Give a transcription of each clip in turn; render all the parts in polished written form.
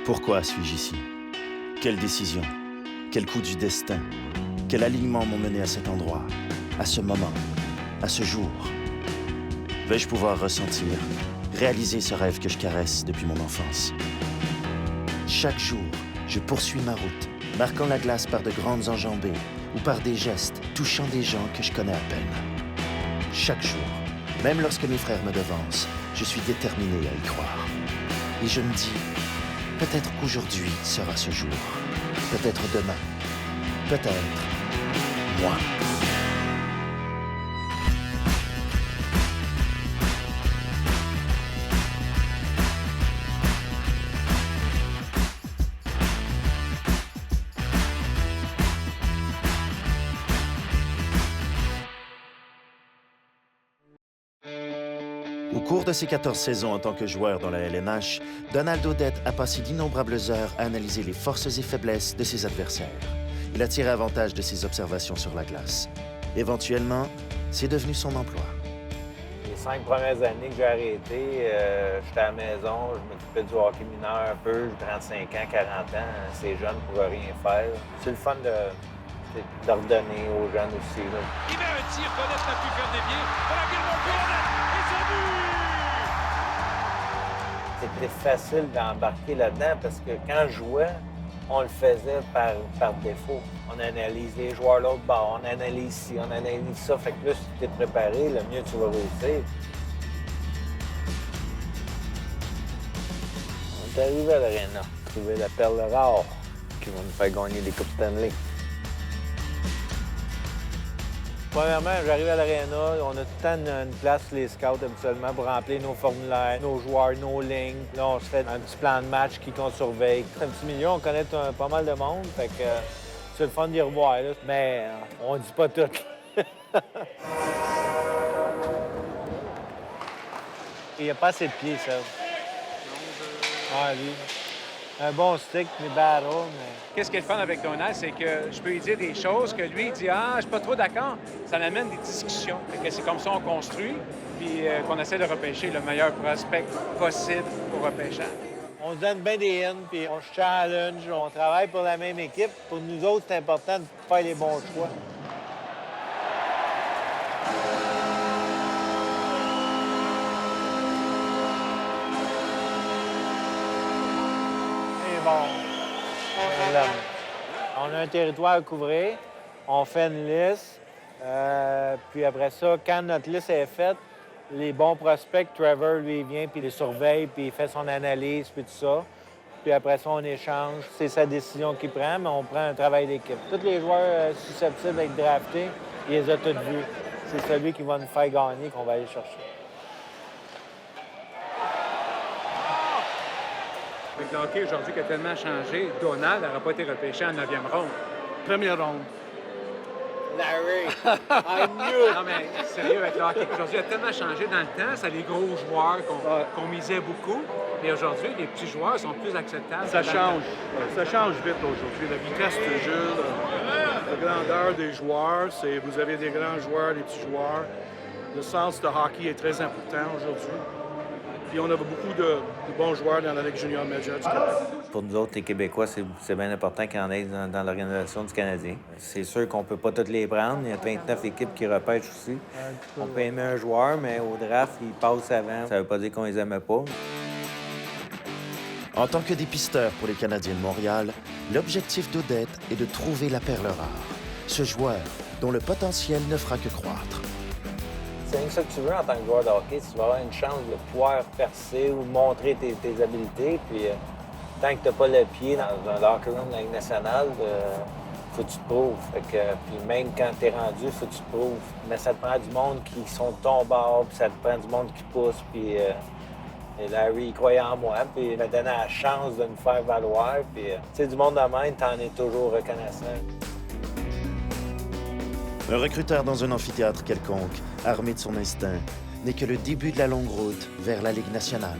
Pourquoi suis-je ici? Quelle décision? Quel coup du destin? Quel alignement m'ont mené à cet endroit, à ce moment, à ce jour? Vais-je pouvoir ressentir, réaliser ce rêve que je caresse depuis mon enfance? Chaque jour, je poursuis ma route, marquant la glace par de grandes enjambées ou par des gestes touchant des gens que je connais à peine. Chaque jour, même lorsque mes frères me devancent, je suis déterminé à y croire. Et je me dis, peut-être qu'aujourd'hui sera ce jour, peut-être demain, peut-être moi. Au cours de ses 14 saisons en tant que joueur dans la LNH, Donald Audette a passé d'innombrables heures à analyser les forces et faiblesses de ses adversaires. Il a tiré avantage de ses observations sur la glace. Éventuellement, c'est devenu son emploi. Les 5 premières années que j'ai arrêté, j'étais à la maison, je m'occupais du hockey mineur un peu, j'ai 35 ans, 40 ans, ces jeunes ne pouvaient rien faire. C'est le fun de redonner aux jeunes aussi. Là. Il met un tir, Audette n'a pu faire des pieds, on a bien monté, et c'est but! C'était facile d'embarquer là-dedans parce que quand je jouais, on le faisait par défaut. On analyse les joueurs l'autre bord, on analyse ci, on analyse ça. Fait que plus tu t'es préparé, le mieux tu vas réussir. On est arrivé à l'Arena, trouver la perle rare qui va nous faire gagner des Coupes Stanley. Premièrement, j'arrive à l'Arena, on a tout le temps une place sur les scouts habituellement pour remplir nos formulaires, nos joueurs, nos lignes. Là, on se fait un petit plan de match qu'on surveille. C'est un petit milieu, on connaît pas mal de monde, fait que c'est le fun d'y revoir. Là. Mais on dit pas tout. Il n'y a pas assez de pieds, ça. Ah, lui. Un bon stick, mais battle, mais... Qu'est-ce qui est le fun avec Donald, c'est que je peux lui dire des choses que lui, il dit « Ah, je suis pas trop d'accord ». Ça amène des discussions. Fait que c'est comme ça qu'on construit, puis qu'on essaie de repêcher le meilleur prospect possible pour repêchage. On se donne bien des in, puis on se challenge, on travaille pour la même équipe. Pour nous autres, c'est important de faire les bons choix. On a un territoire à couvrir, on fait une liste, puis après ça, quand notre liste est faite, les bons prospects, Trevor, lui, il vient, puis il les surveille, puis il fait son analyse, puis tout ça. Puis après ça, on échange. C'est sa décision qu'il prend, mais on prend un travail d'équipe. Tous les joueurs susceptibles d'être draftés, il les a tous vus. C'est celui qui va nous faire gagner qu'on va aller chercher. Avec le hockey aujourd'hui qui a tellement changé, Donald n'aurait pas été repêché en 9e ronde. Première ronde. Larry, I knew! Non, mais sérieux, avec le hockey aujourd'hui, il a tellement changé dans le temps. C'est les gros joueurs qu'on misait beaucoup. Mais aujourd'hui, les petits joueurs sont plus acceptables. Ça change. Ça change vite aujourd'hui. La vitesse du jeu, la grandeur des joueurs, vous avez des grands joueurs, des petits joueurs. Le sens de hockey est très important aujourd'hui. Puis on a beaucoup de bons joueurs dans la Ligue junior majeure du Québec. Pour nous autres, les Québécois, c'est bien important qu'il y en ait dans l'organisation du Canadien. C'est sûr qu'on peut pas toutes les prendre. Il y a 29 équipes qui repêchent aussi. On peut aimer un joueur, mais au draft, ils passent avant. Ça veut pas dire qu'on les aimait pas. En tant que dépisteur pour les Canadiens de Montréal, l'objectif d'Audette est de trouver la perle rare. Ce joueur dont le potentiel ne fera que croître. C'est ça que tu veux en tant que joueur de hockey, tu vas avoir une chance de pouvoir percer ou montrer tes habiletés. Puis tant que tu n'as pas le pied dans un locker room de la Ligue nationale, faut que tu te prouves. Puis même quand tu es rendu, faut que tu te prouves. Mais ça te prend du monde qui sont de ton bord, puis ça te prend du monde qui pousse. Puis Larry, il croyait en moi, puis il m'a donné la chance de me faire valoir. Puis tu sais, du monde de même, t'en es toujours reconnaissant. Un recruteur dans un amphithéâtre quelconque, armé de son instinct, n'est que le début de la longue route vers la Ligue nationale.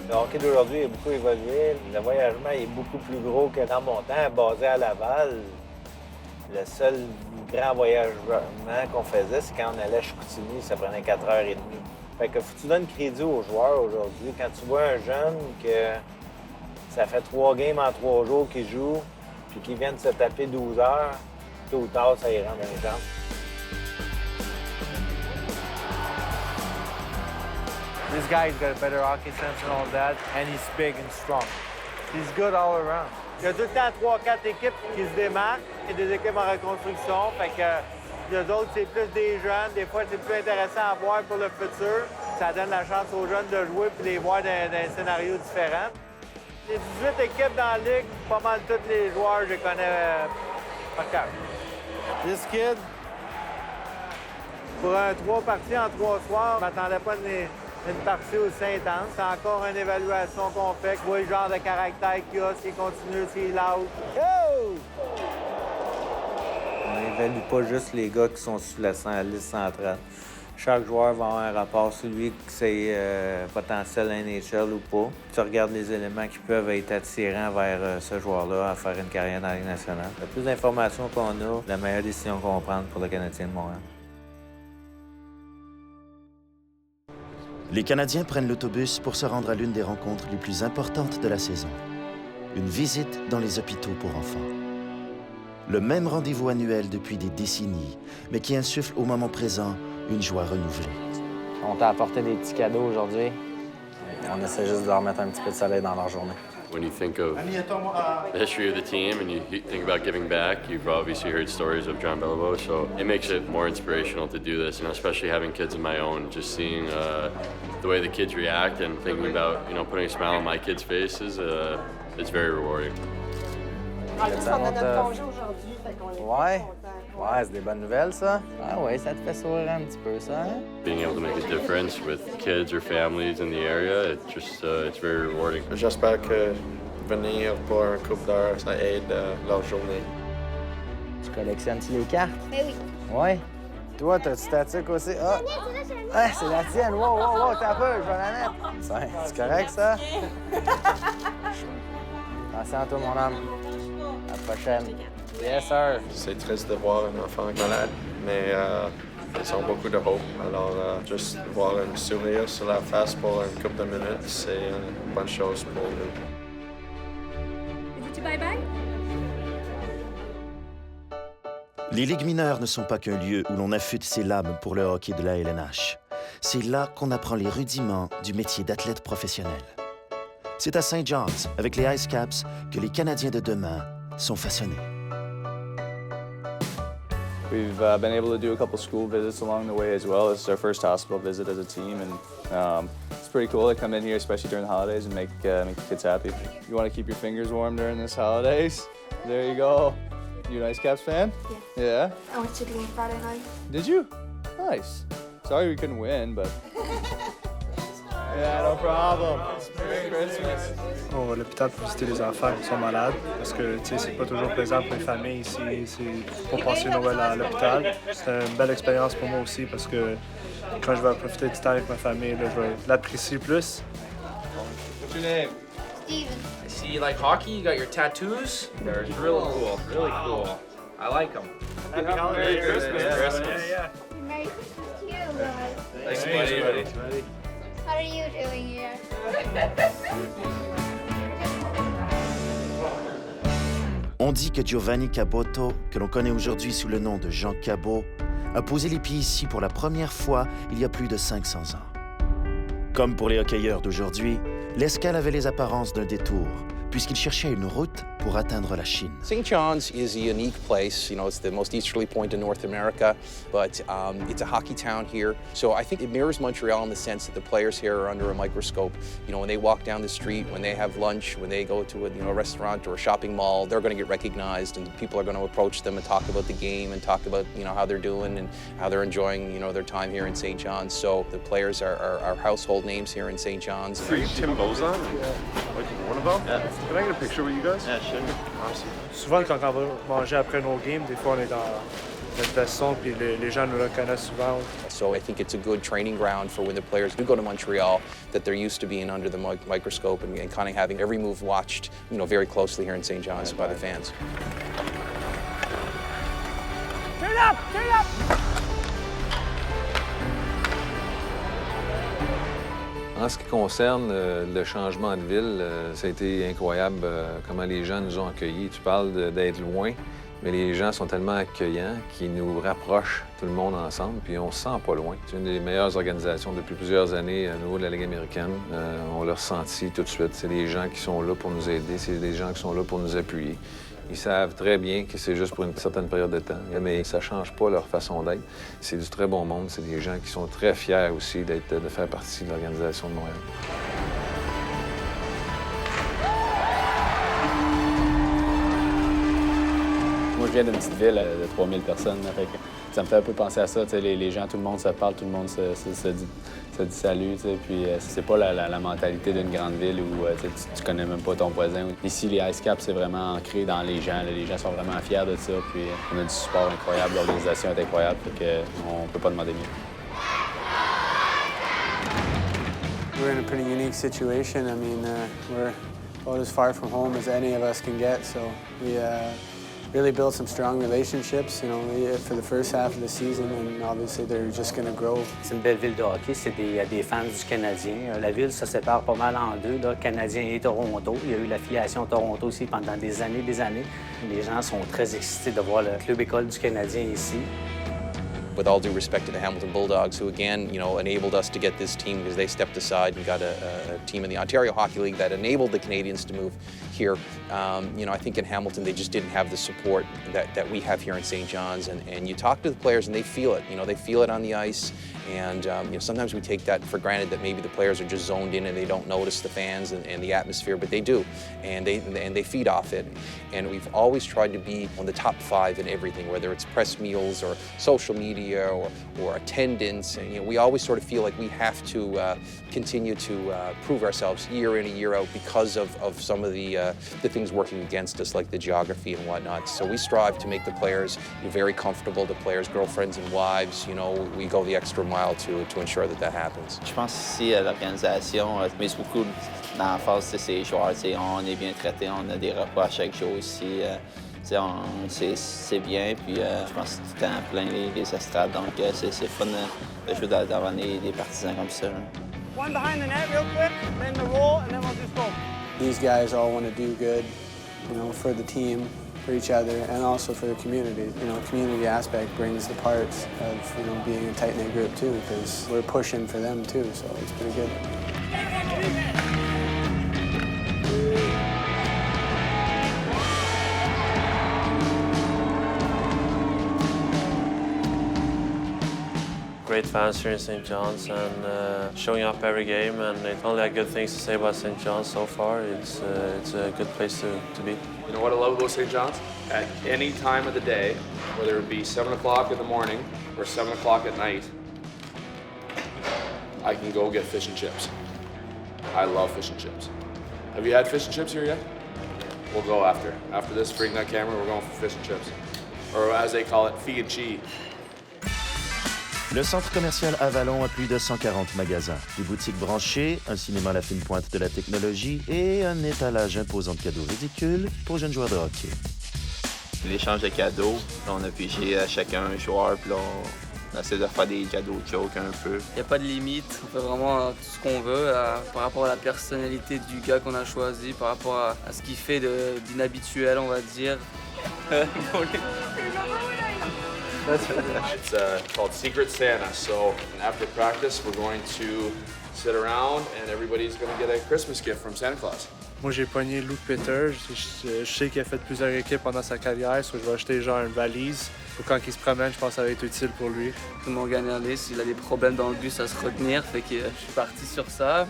Le hockey d'aujourd'hui a beaucoup évolué. Le voyagement est beaucoup plus gros que dans mon temps. Basé à Laval, le seul grand voyagement qu'on faisait, c'est quand on allait à Chicoutimi, ça prenait 4h30. Fait que faut que tu donnes crédit aux joueurs aujourd'hui. Quand tu vois un jeune que ça fait 3 games en 3 jours qu'il joue, puis qu'il vient de se taper 12 heures, tôt ou tard, ça y rentre dans les jambes. This guy's got a better hockey sense and all that, and he's big and strong. He's good all around. Il y a tout le temps 3-4 équipes qui se démarquent. Il y a des équipes en reconstruction. Fait que les autres, c'est plus des jeunes. Des fois, c'est plus intéressant à voir pour le futur. Ça donne la chance aux jeunes de jouer et de les voir dans un scénario différent. Les 18 équipes dans la ligue, pas mal tous les joueurs, je les connais par cœur. This kid, pour un 3 parties en 3 soirs, je m'attendais pas une partie aussi intense. C'est encore une évaluation qu'on fait. Tu vois le genre de caractère qu'il a, s'il continue, s'il out. Oh! On n'évalue pas juste les gars qui sont sur la liste centrale. Chaque joueur va avoir un rapport sur lui, que c'est potentiel NHL ou pas. Tu regardes les éléments qui peuvent être attirants vers ce joueur-là à faire une carrière dans la Ligue nationale. Le plus d'informations qu'on a, la meilleure décision qu'on va prendre pour le Canadien de Montréal. Les Canadiens prennent l'autobus pour se rendre à l'une des rencontres les plus importantes de la saison. Une visite dans les hôpitaux pour enfants. Le même rendez-vous annuel depuis des décennies, mais qui insuffle au moment présent une joie renouvelée. On t'a apporté des petits cadeaux aujourd'hui. On essaie juste de leur mettre un petit peu de soleil dans leur journée. When you think of the history of the team and you think about giving back, you've obviously heard stories of John Beliveau, so it makes it more inspirational to do this, especially having kids of my own, just seeing the way the kids react and thinking about, putting a smile on my kids' faces, it's very rewarding. On a notre congé aujourd'hui, fait qu'on est Ouais. contents. Ouais, c'est des bonnes nouvelles, ça. Ah ouais, ça te fait sourire un petit peu, ça, hein? Being able to make a difference with kids or families in the area, it's very rewarding. J'espère que venir pour un couple d'heures, ça aide leur journée. Tu collectionnes-tu les cartes? Ben oui. Ouais. Toi, t'as-tu ta tic aussi? Ah! Ah, c'est la tienne! Wow, t'as peur, je vais la mettre. C'est correct, ça? Attention à toi, mon homme. À la prochaine. Yes, sir. C'est triste de voir un enfant malade, mais ils ont beaucoup de hope. Alors, juste voir un sourire sur la face pour une couple de minutes, c'est une bonne chose pour nous. Dis-tu bye-bye? Les ligues mineures ne sont pas qu'un lieu où l'on affûte ses lames pour le hockey de la LNH. C'est là qu'on apprend les rudiments du métier d'athlète professionnel. C'est à St. John's, avec les IceCaps, que les Canadiens de demain sont façonnés. We've been able to do a couple school visits along the way as well. This is our first hospital visit as a team, and it's pretty cool to come in here, especially during the holidays, and make the kids happy. You want to keep your fingers warm during this holidays? There you go. You an IceCaps fan? Yeah. Yeah? I went to the game Friday night. Did you? Nice. Sorry we couldn't win, but... Yeah, no problem. Merry Christmas. On va à l'hôpital pour visiter les enfants qui sont malades parce que c'est pas toujours plaisant pour les familles ici. C'est pour passer Noël à l'hôpital. C'est une belle expérience pour moi aussi parce que quand je vais profiter du temps avec ma famille, là, je vais l'apprécier plus. What's your name? Steven. I see you like hockey. You got your tattoos. They're real cool. Really cool. I like them. Happy holidays. Merry Christmas. Yeah. Merry Christmas to you guys. Thanks, buddy. How are you doing here? On dit que Giovanni Caboto, que l'on connaît aujourd'hui sous le nom de Jean Cabot, a posé les pieds ici pour la première fois il y a plus de 500 ans. Comme pour les hockeyeurs d'aujourd'hui, l'escale avait les apparences d'un détour, puisqu'il cherchait une route pour atteindre la Chine. St. John's is a unique place. It's the most easterly point in North America, but it's a hockey town here. So I think it mirrors Montreal in the sense that the players here are under a microscope. When they walk down the street, when they have lunch, when they go to a restaurant or a shopping mall, they're going to get recognized, and people are going to approach them and talk about the game and talk about how they're doing and how they're enjoying their time here in St. John's. So the players are household names here in St. John's. Are you Tim Bozon? Like one of them? Yeah. Can I get a picture with you guys? Yeah, sure. Awesome. Souvent, quand on va manger après nos games, des fois, on est dans notre veston, puis les gens nous reconnaissent souvent. So I think it's a good training ground for when the players do go to Montreal, that they're used to being under the microscope and kind of having every move watched, very closely here in St. John's by the fans. Turn up! Turn up! En ce qui concerne le changement de ville, ça a été incroyable comment les gens nous ont accueillis. Tu parles d'être loin, mais les gens sont tellement accueillants qu'ils nous rapprochent tout le monde ensemble, puis on se sent pas loin. C'est une des meilleures organisations depuis plusieurs années au niveau de la Ligue américaine. On l'a ressenti tout de suite. C'est des gens qui sont là pour nous aider, c'est des gens qui sont là pour nous appuyer. Ils savent très bien que c'est juste pour une certaine période de temps, mais ça ne change pas leur façon d'être. C'est du très bon monde. C'est des gens qui sont très fiers aussi de faire partie de l'organisation de Montréal. Moi, je viens d'une petite ville de 3000 personnes. Là, fait que ça me fait un peu penser à ça. Les gens, tout le monde se parle, tout le monde se dit salut. Puis c'est pas la mentalité d'une grande ville où tu connais même pas ton voisin. Ici, les IceCaps, c'est vraiment ancré dans les gens. Là. Les gens sont vraiment fiers de ça. Puis on a du support incroyable, l'organisation est incroyable. Fait qu'on peut pas demander mieux. We're in a pretty unique situation. I mean, we're about as far from home as any of us can get, so we really built some strong relationships, for the first half of the season, and obviously they're just going to grow. C'est une belle ville de hockey, c'est des fans du Canadien. La ville se sépare pas mal en deux, là, Canadien et Toronto. Il y a eu l'affiliation Toronto aussi pendant des années. Les gens sont très excités de voir le club école du Canadien ici. With all due respect to the Hamilton Bulldogs, who again, enabled us to get this team because they stepped aside and got a team in the Ontario Hockey League that enabled the Canadians to move here. I think in Hamilton they just didn't have the support that we have here in St. John's, and you talk to the players and they feel it. They feel it on the ice, and sometimes we take that for granted that maybe the players are just zoned in and they don't notice the fans and the atmosphere, but they do, and they feed off it. And we've always tried to be on the top 5 in everything, whether it's press meals or social media or attendance. And we always sort of feel like we have to continue to prove ourselves year in and year out because of some of the things working against us, like the geography and whatnot. So we strive to make the players very comfortable, the players' girlfriends and wives. We go the extra mile to ensure that happens. Je pense ici l'organisation mise beaucoup d'emphase sur ces joueurs. On est bien traités, on a des repas à chaque jour ici. C'est bien, puis je pense que tout le temps plein les estrades, donc c'est fun de jouer devant des partisans comme ça. One behind the net real quick, then the roll, and then we'll just go. These guys all want to do good, for the team, for each other, and also for the community. Community aspect brings the parts of, being a tight-knit group too, because we're pushing for them too, so it's pretty good. Great fans here in St. John's and showing up every game, and it's only had good things to say about St. John's so far. It's a good place to be. You know what I love about St. John's? At any time of the day, whether it be 7 o'clock in the morning or 7 o'clock at night, I can go get fish and chips. I love fish and chips. Have you had fish and chips here yet? We'll go after. After this, bring that camera, we're going for fish and chips. Or as they call it, fee and chi. Le centre commercial Avalon a plus de 140 magasins, des boutiques branchées, un cinéma à la fine pointe de la technologie et un étalage imposant de cadeaux ridicules pour jeunes joueurs de hockey. L'échange de cadeaux, on a pigé à chacun un joueur, puis là, on essaie de faire des cadeaux joke un peu. Il n'y a pas de limite, on fait vraiment tout ce qu'on veut par rapport à la personnalité du gars qu'on a choisi, par rapport à ce qu'il fait d'inhabituel, on va dire. It's called Secret Santa. So after practice, we're going to sit around and everybody's going to get a Christmas gift from Santa Claus. Moi, j'ai pogné Luke Peter. Je sais qu'il a fait plusieurs équipes pendant sa carrière, so je vais acheter genre une valise. Donc, quand il se promène, je pense que ça va être utile pour lui. Tout le monde gagne en liste. S'il a des problèmes dans le bus à se retenir, fait que je suis parti sur ça.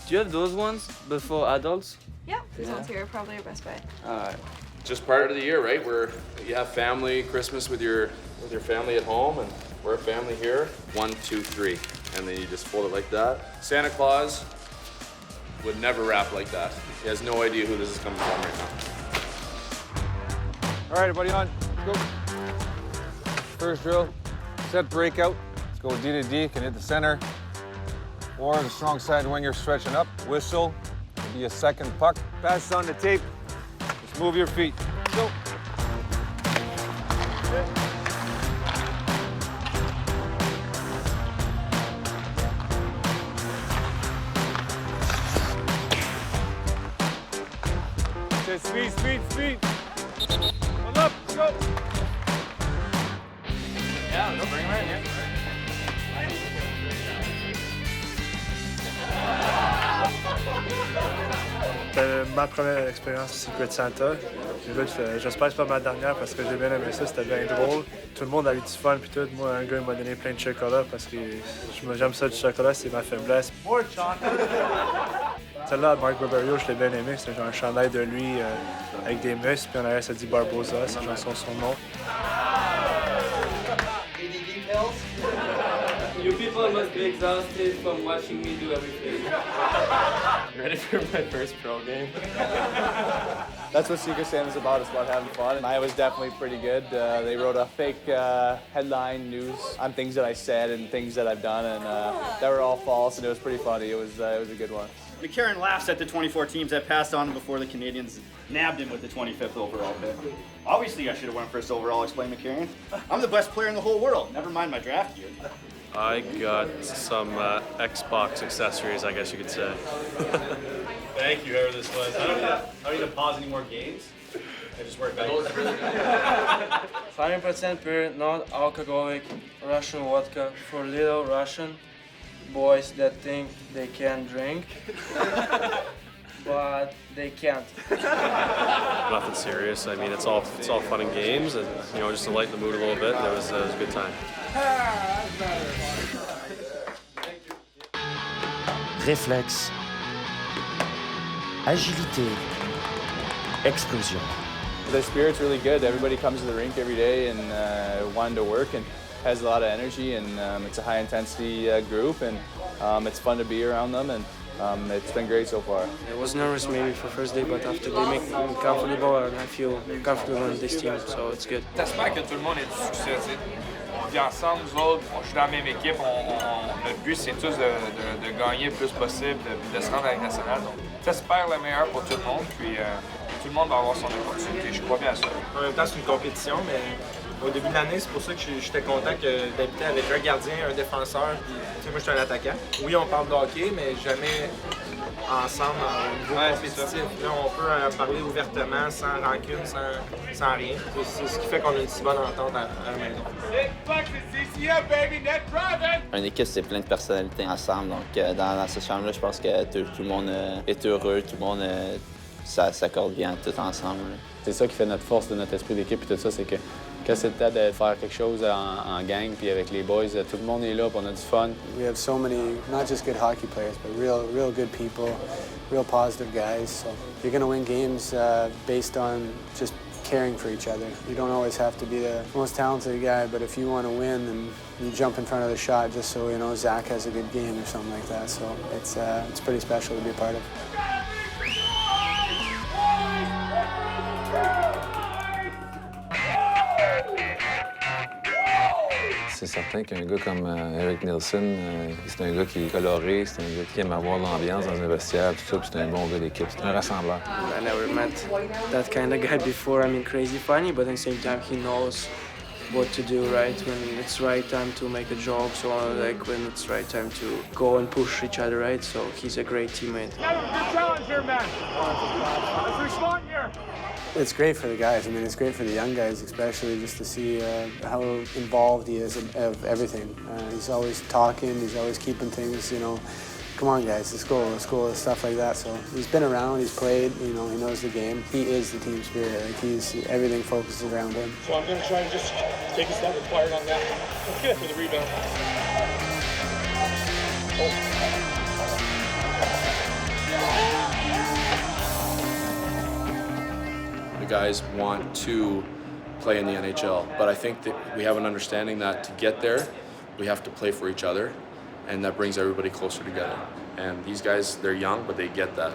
Do you have those ones before adults? Yeah, these ones here are probably your best bet. All right. Just part of the year, right? Where you have family Christmas with your family at home, and we're a family here. 1, 2, 3, and then you just fold it like that. Santa Claus would never wrap like that. He has no idea who this is coming from right now. All right, everybody on. Let's go. First drill, set breakout. Let's go D to D, can hit the center. Or the strong side when you're stretching up. Whistle, be a second puck. Pass on the tape. Just move your feet. Go. it. Sweet, sweet, sweet. One up, let's go. Yeah, no, bring him in, yeah. Ma première expérience au Secret Santa. J'espère que c'est pas ma dernière parce que j'ai bien aimé ça, c'était bien drôle. Tout le monde a eu du fun puis tout. Moi, un gars il m'a donné plein de chocolat parce que j'aime ça du chocolat, c'est ma faiblesse. Celle-là, Mark Barbario, je l'ai bien aimé. C'est genre un chandail de lui avec des muscles, puis en arrière, ça dit Barbosa, c'est genre son nom. You people must be exhausted from watching me do everything. Ready for my first pro game? That's what Secret Santa's about. It's about having fun. I was definitely pretty good. They wrote a fake headline news on things that I said and things that I've done, and they were all false, and it was pretty funny. It was a good one. McCarron laughs at the 24 teams that passed on him before the Canadians nabbed him with the 25th overall pick. Obviously, I should have went first overall, explained McCarron. I'm the best player in the whole world, never mind my draft year. I got some Xbox accessories, I guess you could say. Thank you, whoever this was. I don't need to pause any more games. I just work back. 5% pure, non-alcoholic Russian vodka for little Russian boys that think they can drink, but they can't. Nothing serious. I mean, it's all fun and games, and just to lighten the mood a little bit. It was a good time. Réflexe, agilité, explosion. The spirit's really good. Everybody comes to the rink every day and wanting to work and has a lot of energy, and it's a high-intensity group, and it's fun to be around them, and it's been great so far. I was nervous maybe for first day, but after they make me comfortable, and I feel comfortable in this team, so it's good. J'espère que tout le monde ait du succès, tu sais. Puis ensemble, nous autres, je suis dans la même équipe, notre but c'est tous de gagner le plus possible, de se rendre à la nationale. Donc, j'espère le meilleur pour tout le monde, puis tout le monde va avoir son opportunité. Je crois bien à ça. En même temps, c'est une compétition, mais au début de l'année, c'est pour ça que j'étais content d'habiter avec un gardien, un défenseur, puis moi je suis un attaquant. Oui, on parle de hockey, mais jamais ensemble au niveau compétitif. Là, on peut parler ouvertement, sans rancune, sans rien. C'est ce qui fait qu'on a une si bonne entente à la maison. Une équipe, c'est plein de personnalités ensemble. Donc, dans cette chambre-là, je pense que tout le monde est heureux, tout le monde s'accorde bien tout ensemble. C'est ça qui fait notre force de notre esprit d'équipe et tout ça, c'est que quand c'est le temps de faire quelque chose en gang puis avec les boys, tout le monde est là, puis on a du fun. We have so many, not just good hockey players, but real good people, real positive guys. So you're going to win games based on just caring for each other. You don't always have to be the most talented guy, but if you want to win, then you jump in front of the shot just so you know Zach has a good game or something like that. So it's pretty special to be a part of. C'est certain qu'un gars comme Eric Nielsen, c'est un gars qui est coloré, c'est un gars qui aime avoir l'ambiance dans un vestiaire, tout ça, puis c'est un bon gars d'équipe, c'est un rassembleur. I never met that kind of guy before. I mean, crazy funny, but at the same time, he knows what to do, right? When it's right time to make a joke, so like when it's right time to go and push each other, right? So he's a great teammate. Good challenge here, man. Let's respond here. It's great for the guys. I mean, it's great for the young guys, especially just to see how involved he is of everything. He's always talking. He's always keeping things, come on, guys, let's go, stuff like that. So he's been around. He's played. He knows the game. He is the team spirit. Like everything focuses around him. So I'm going to try and just take a step required on that. Let's get it for the rebound. The guys want to play in the NHL, but I think that we have an understanding that to get there, we have to play for each other, and that brings everybody closer together. And these guys, they're young, but they get that,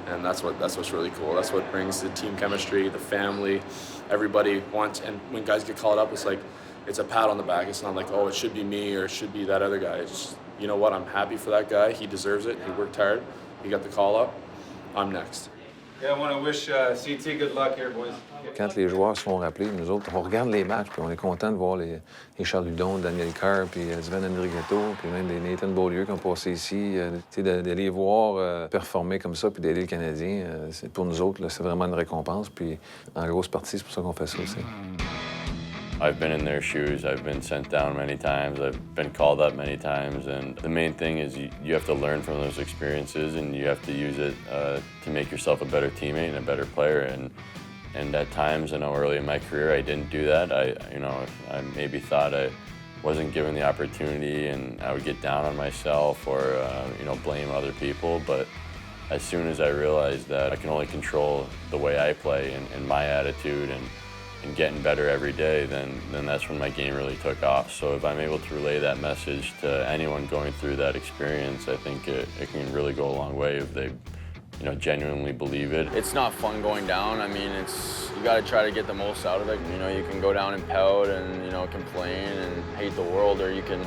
and that's what's really cool. That's what brings the team chemistry, the family, everybody wants. And when guys get called up, it's a pat on the back. It's not like, oh, it should be me or it should be that other guy. It's just, you know what? I'm happy for that guy. He deserves it. He worked hard. He got the call up. I'm next. Yeah, I want to wish CT good luck here, boys. Quand les joueurs se font rappeler, nous autres, on regarde les matchs, puis on est content de voir les Charles Hudon, Daniel Carr, puis Sven Andrigetto, puis même des Nathan Beaulieu qui ont passé ici. De les voir performer comme ça, puis d'aider le Canadien, pour nous autres, c'est vraiment une récompense. Puis en grosse partie, c'est pour ça qu'on fait ça aussi. I've been in their shoes. I've been sent down many times. I've been called up many times. And the main thing is you have to learn from those experiences and you have to use it to make yourself a better teammate and a better player. And at times, early in my career, I didn't do that. I maybe thought I wasn't given the opportunity and I would get down on myself or, blame other people. But as soon as I realized that I can only control the way I play and my attitude and getting better every day, then that's when my game really took off. So if I'm able to relay that message to anyone going through that experience, I think it can really go a long way if they, genuinely believe it. It's not fun going down. I mean, you got to try to get the most out of it. You can go down and pout and, complain and hate the world, or you can,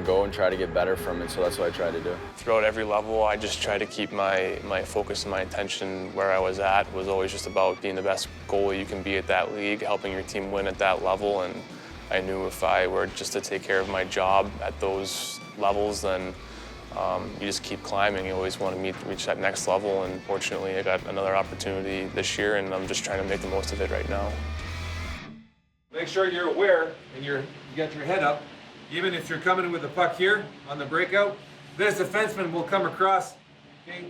go and try to get better from it. So that's what I try to do. Throughout every level, I just try to keep my focus and my attention where I was at. Was always just about being the best goalie you can be at that league, helping your team win at that level. And I knew if I were just to take care of my job at those levels, then you just keep climbing. You always want to reach that next level. And fortunately, I got another opportunity this year, and I'm just trying to make the most of it right now. Make sure you're aware and you got your head up. Even if you're coming in with the puck here on the breakout, this defenseman will come across, okay,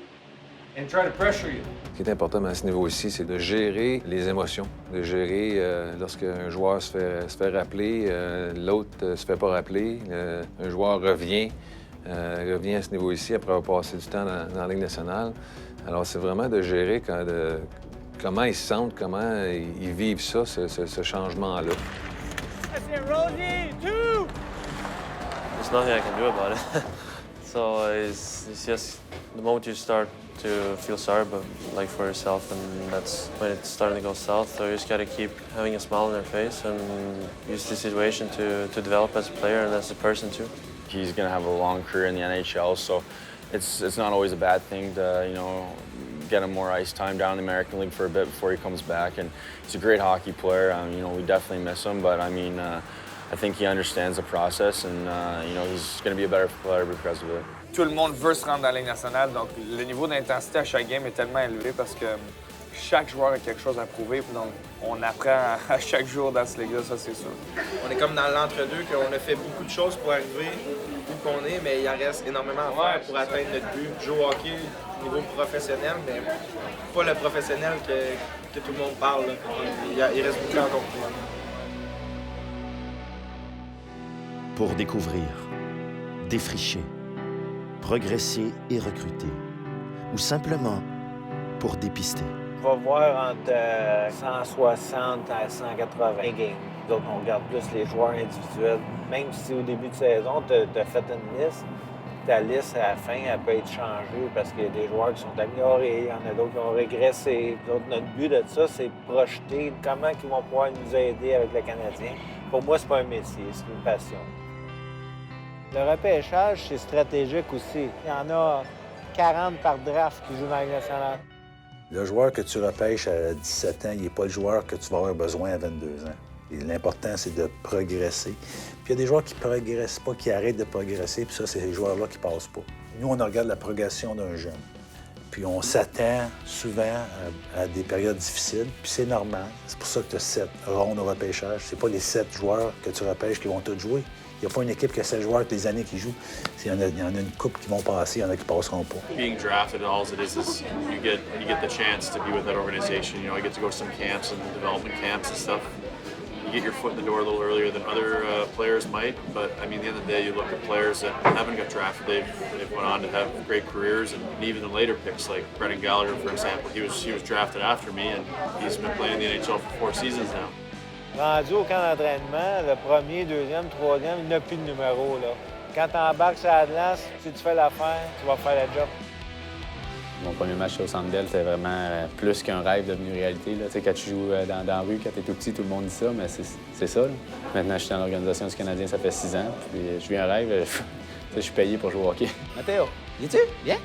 and try to pressure you. Ce qui est important à ce niveau ici, c'est de gérer les émotions, de gérer lorsqu'un joueur se fait rappeler, l'autre se fait pas rappeler, un joueur revient à ce niveau ici après avoir passé du temps dans la Ligue nationale. Alors c'est vraiment de gérer comment ils se sentent, comment ils vivent ça, ce changement-là. There's nothing I can do about it. So it's just the moment you start to feel sorry for yourself, and that's when it's starting to go south. So you just got to keep having a smile on your face and use the situation to develop as a player and as a person too. He's going to have a long career in the NHL, so it's not always a bad thing to, get him more ice time down in the American League for a bit before he comes back. And he's a great hockey player. We definitely miss him, but I think he understands the process, and he's going to be a better player because of it. Tout le monde veut se rendre dans la Ligue nationale, donc le niveau d'intensité à chaque game est tellement élevé parce que chaque joueur a quelque chose à prouver, puis donc on apprend à chaque jour dans ce ligue-là, ça c'est sûr. On est comme dans l'entre-deux, qu'on a fait beaucoup de choses pour arriver où qu'on est, mais il en reste énormément à faire pour atteindre notre but. Jouer au hockey au niveau professionnel, mais pas le professionnel que tout le monde parle. Là. Il reste beaucoup à accomplir. Pour découvrir, défricher, progresser et recruter, ou simplement pour dépister. On va voir entre 160 à 180 games. Donc, on regarde plus les joueurs individuels. Même si au début de saison, tu as fait une liste, ta liste, à la fin, elle peut être changée parce qu'il y a des joueurs qui sont améliorés, il y en a d'autres qui ont régressé. Donc, notre but de ça, c'est de projeter comment ils vont pouvoir nous aider avec le Canadien. Pour moi, c'est pas un métier, c'est une passion. Le repêchage, c'est stratégique aussi. Il y en a 40 par draft qui jouent dans la Ligue nationale. Le joueur que tu repêches à 17 ans, il n'est pas le joueur que tu vas avoir besoin à 22 ans. L'important, c'est de progresser. Puis il y a des joueurs qui ne progressent pas, qui arrêtent de progresser, puis ça, c'est ces joueurs-là qui ne passent pas. Nous, on regarde la progression d'un jeune. Puis on s'attend souvent à des périodes difficiles, puis c'est normal. C'est pour ça que tu as 7 rondes au repêchage. C'est pas les 7 joueurs que tu repêches qui vont tous jouer. Il n'y a pas une équipe qui a 7 joueurs toutes les années qui jouent. Il y en a une couple qui vont passer, il y en a qui passeront pas. Being drafted, all it is you get the chance to be with that organization. I get to go to some camps and development camps and stuff. You get your foot in the door a little earlier than other players might, but at the end of the day, you look at players that haven't got drafted. They've went on to have great careers, and even the later picks, like Brendan Gallagher, for example. He was drafted after me, and he's been playing in the NHL for 4 seasons now. Rendu au camp d'entraînement, le premier, deuxième, troisième, il n'y a plus de numéro, là. Quand tu embarques sur la glace, si tu fais l'affaire, tu vas faire le job. Mon premier match au Centre Bell, c'était vraiment plus qu'un rêve devenu réalité. Là. Quand tu joues dans la rue, quand tu es tout petit, tout le monde dit ça, mais c'est ça. Là. Maintenant, je suis dans l'organisation du Canadien, ça fait 6 ans. Puis je vis un rêve, je suis payé pour jouer au hockey. Mathéo, viens-tu? Viens!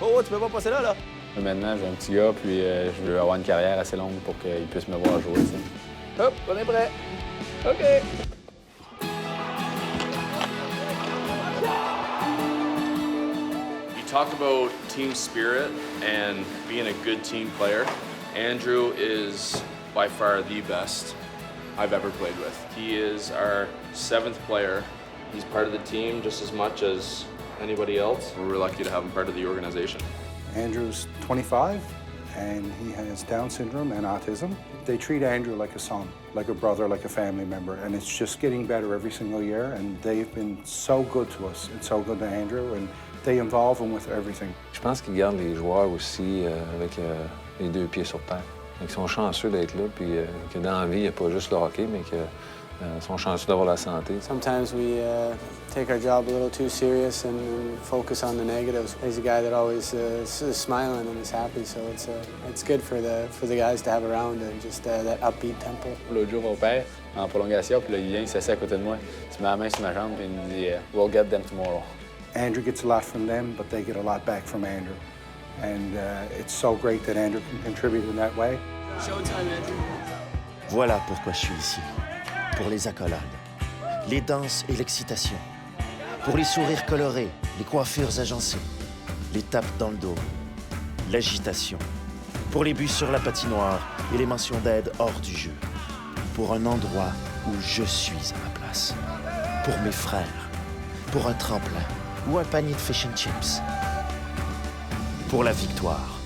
Oh, tu peux pas passer là, là! Maintenant, j'ai un petit gars, puis je veux avoir une carrière assez longue pour qu'il puisse me voir jouer. T'sais. Hop, on est prêt. OK. You talk about team spirit and being a good team player. Andrew is by far the best I've ever played with. He is our 7th player. He's part of the team just as much as anybody else. We're lucky to have him part of the organization. Andrew's 25, and he has Down syndrome and autism. They treat Andrew like a son, like a brother, like a family member, and it's just getting better every single year, and they've been so good to us and so good to Andrew, and they involve him with everything. Je pense qu'ils gardent les joueurs aussi avec les 2 pieds sur terre. Ils sont chanceux d'être là, puis que dans la vie, il n'y a pas juste le hockey, mais qu'ils sont chanceux d'avoir la santé. Sometimes we take our job a little too serious and focus on the negatives. He's a guy that always is smiling and is happy, so it's good for the guys to have around and just that upbeat tempo. L'autre jour, on perd en prolongation, puis là, il vient, il s'assied à côté de moi. Il met la main sur ma jambe, puis il me dit « We'll get them tomorrow ». Andrew gets a lot from them, but they get a lot back from Andrew. And it's so great that Andrew can contribute in that way. Showtime, Andrew. Voilà pourquoi je suis ici. Pour les accolades, les danses et l'excitation. Pour les sourires colorés, les coiffures agencées, les tapes dans le dos, l'agitation. Pour les buts sur la patinoire et les mentions d'aide hors du jeu. Pour un endroit où je suis à ma place. Pour mes frères. Pour un tremplin ou un panier de fish and chips. Pour la victoire.